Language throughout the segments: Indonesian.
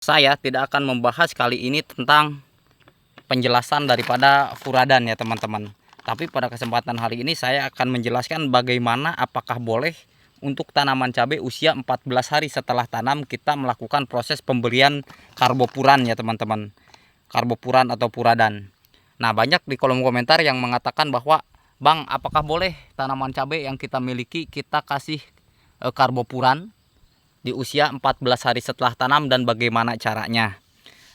Saya tidak akan membahas kali ini tentang penjelasan daripada furadan ya teman-teman. Tapi pada kesempatan hari ini saya akan menjelaskan bagaimana apakah boleh untuk tanaman cabai usia 14 hari setelah tanam kita melakukan proses pemberian karbopuran ya teman-teman. Karbopuran atau furadan. Nah, banyak di kolom komentar yang mengatakan bahwa Bang, apakah boleh tanaman cabai yang kita miliki kita kasih karbopuran di usia 14 hari setelah tanam dan bagaimana caranya.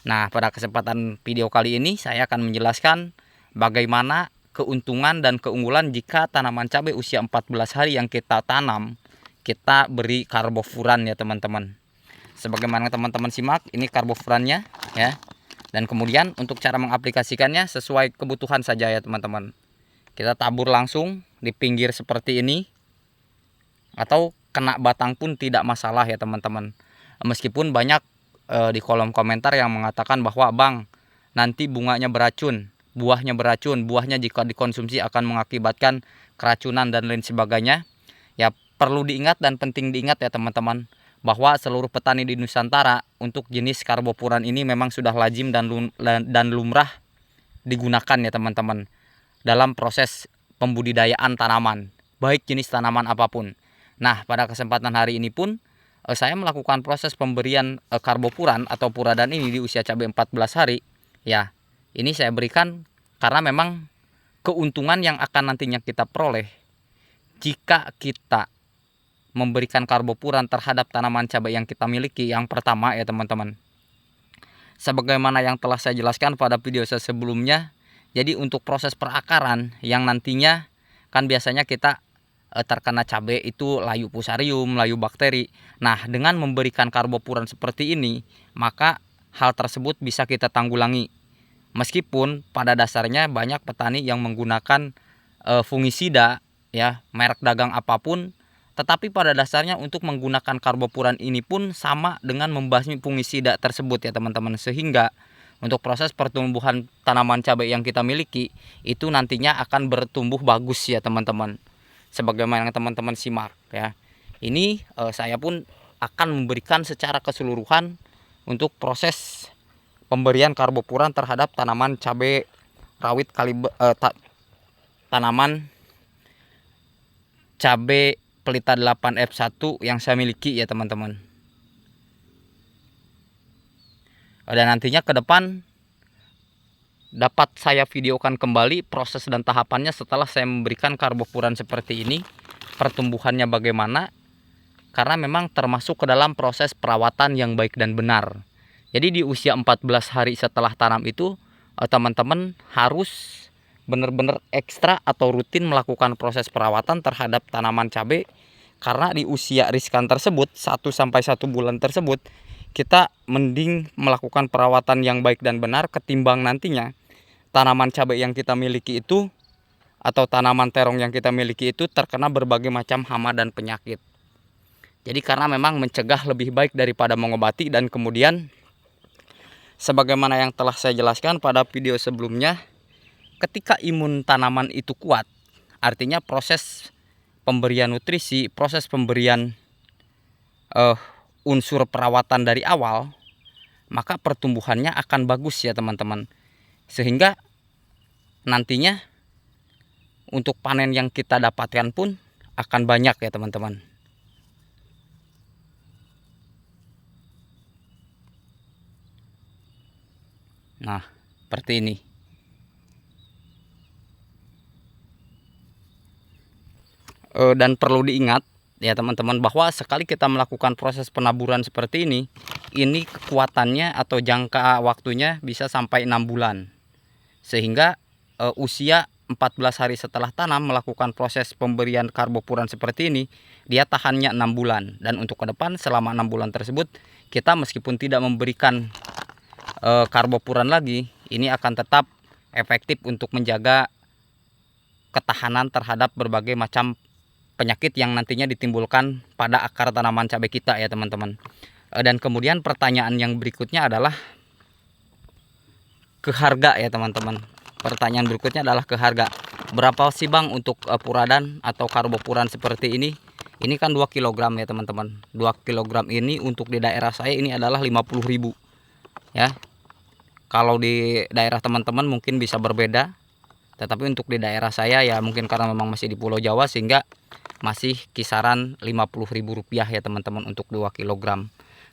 Nah, pada kesempatan video kali ini saya akan menjelaskan bagaimana keuntungan dan keunggulan jika tanaman cabai usia 14 hari yang kita tanam kita beri karbofuran ya teman-teman. Sebagaimana teman-teman simak, ini karbofurannya ya. Dan kemudian untuk cara mengaplikasikannya sesuai kebutuhan saja ya teman-teman. Kita tabur langsung di pinggir seperti ini, atau kena batang pun tidak masalah ya teman-teman. Meskipun banyak di kolom komentar yang mengatakan bahwa Bang, nanti bunganya beracun, buahnya beracun, buahnya jika dikonsumsi akan mengakibatkan keracunan dan lain sebagainya. Ya perlu diingat dan penting diingat ya teman-teman, bahwa seluruh petani di Nusantara untuk jenis karbopuran ini memang sudah lazim dan lumrah digunakan ya teman-teman dalam proses pembudidayaan tanaman, baik jenis tanaman apapun. Nah, pada kesempatan hari ini pun saya melakukan proses pemberian karbopuran atau furadan ini di usia cabai 14 hari. Ya, ini saya berikan karena memang keuntungan yang akan nantinya kita peroleh jika kita memberikan karbopuran terhadap tanaman cabai yang kita miliki. Yang pertama ya teman-teman, sebagaimana yang telah saya jelaskan pada video saya sebelumnya, jadi untuk proses perakaran yang nantinya kan biasanya kita terkena cabai itu layu fusarium, layu bakteri. Nah, dengan memberikan karbopuran seperti ini, maka hal tersebut bisa kita tanggulangi. Meskipun pada dasarnya banyak petani yang menggunakan fungisida ya, merek dagang apapun, tetapi pada dasarnya untuk menggunakan karbopuran ini pun sama dengan membasmi fungisida tersebut ya teman-teman. Sehingga untuk proses pertumbuhan tanaman cabai yang kita miliki itu nantinya akan bertumbuh bagus ya teman-teman. Sebagaimana teman-teman simak ya. Ini saya pun akan memberikan secara keseluruhan untuk proses pemberian karbopuran terhadap tanaman cabai rawit tanaman cabai pelita 8F1 yang saya miliki ya teman-teman. Dan nantinya ke depan dapat saya videokan kembali proses dan tahapannya setelah saya memberikan karbopuran seperti ini, pertumbuhannya bagaimana, karena memang termasuk ke dalam proses perawatan yang baik dan benar. Jadi di usia 14 hari setelah tanam itu teman-teman harus benar-benar ekstra atau rutin melakukan proses perawatan terhadap tanaman cabai, karena di usia riskan tersebut 1-1 bulan tersebut kita mending melakukan perawatan yang baik dan benar ketimbang nantinya tanaman cabai yang kita miliki itu atau tanaman terong yang kita miliki itu terkena berbagai macam hama dan penyakit. Jadi karena memang mencegah lebih baik daripada mengobati. Dan kemudian sebagaimana yang telah saya jelaskan pada video sebelumnya, ketika imun tanaman itu kuat, artinya proses pemberian nutrisi, proses pemberian unsur perawatan dari awal, maka pertumbuhannya akan bagus ya teman-teman. Sehingga nantinya untuk panen yang kita dapatkan pun akan banyak ya teman-teman. Nah, seperti ini. Dan perlu diingat ya teman-teman, bahwa sekali kita melakukan proses penaburan seperti ini kekuatannya atau jangka waktunya bisa sampai 6 bulan. Sehingga usia 14 hari setelah tanam melakukan proses pemberian karbopuran seperti ini, dia tahannya 6 bulan. Dan untuk ke depan selama 6 bulan tersebut, kita meskipun tidak memberikan karbopuran lagi, ini akan tetap efektif untuk menjaga ketahanan terhadap berbagai macam penyakit yang nantinya ditimbulkan pada akar tanaman cabai kita ya teman-teman. Dan kemudian pertanyaan yang berikutnya adalah ke harga ya teman-teman. Pertanyaan berikutnya adalah ke harga. Berapa sih Bang untuk furadan atau karbopuran seperti ini? Ini kan 2 kg ya teman-teman. 2 kg ini untuk di daerah saya ini adalah 50.000. ya. Kalau di daerah teman-teman mungkin bisa berbeda, tetapi untuk di daerah saya ya mungkin karena memang masih di Pulau Jawa sehingga masih kisaran Rp50.000 ya teman-teman untuk 2 kg.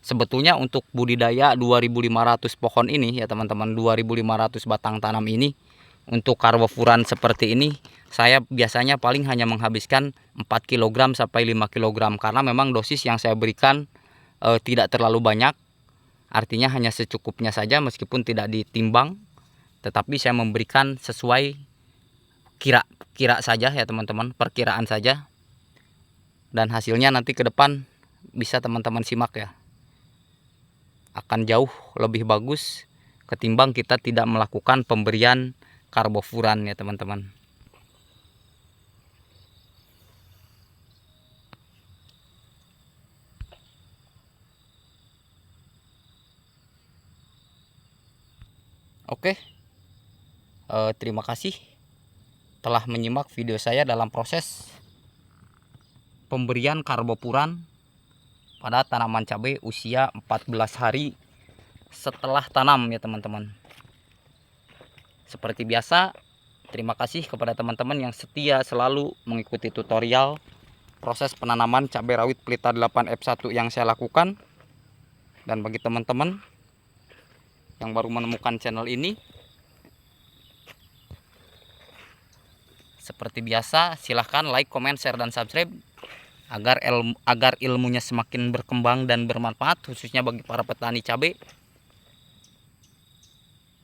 Sebetulnya untuk budidaya 2.500 pohon ini ya teman-teman, 2.500 batang tanam ini, untuk karbofuran seperti ini saya biasanya paling hanya menghabiskan 4 kg sampai 5 kg, karena memang dosis yang saya berikan tidak terlalu banyak. Artinya hanya secukupnya saja meskipun tidak ditimbang, tetapi saya memberikan sesuai kira saja ya teman-teman, perkiraan saja. Dan hasilnya nanti ke depan bisa teman-teman simak ya. Akan jauh lebih bagus ketimbang kita tidak melakukan pemberian karbofuran ya teman-teman. Oke, terima kasih telah menyimak video saya dalam proses pemberian karbofuran pada tanaman cabai usia 14 hari setelah tanam ya teman-teman. Seperti biasa, terima kasih kepada teman-teman yang setia selalu mengikuti tutorial proses penanaman cabai rawit pelita 8F1 yang saya lakukan. Dan bagi teman-teman yang baru menemukan channel ini, seperti biasa silahkan like, comment, share, dan subscribe agar ilmunya semakin berkembang dan bermanfaat, khususnya bagi para petani cabai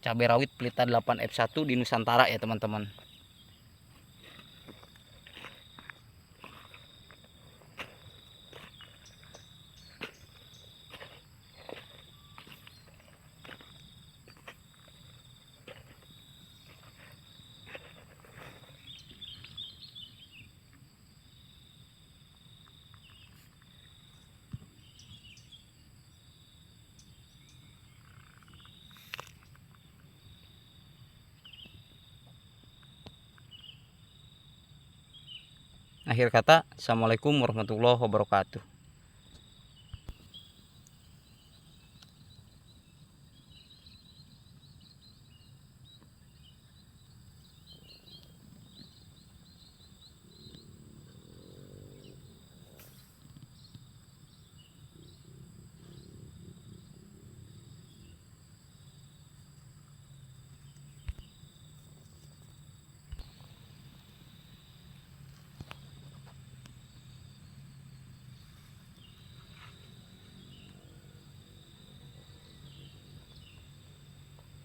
rawit pelita 8F1 di Nusantara ya teman-teman. Akhir kata, assalamualaikum warahmatullahi wabarakatuh.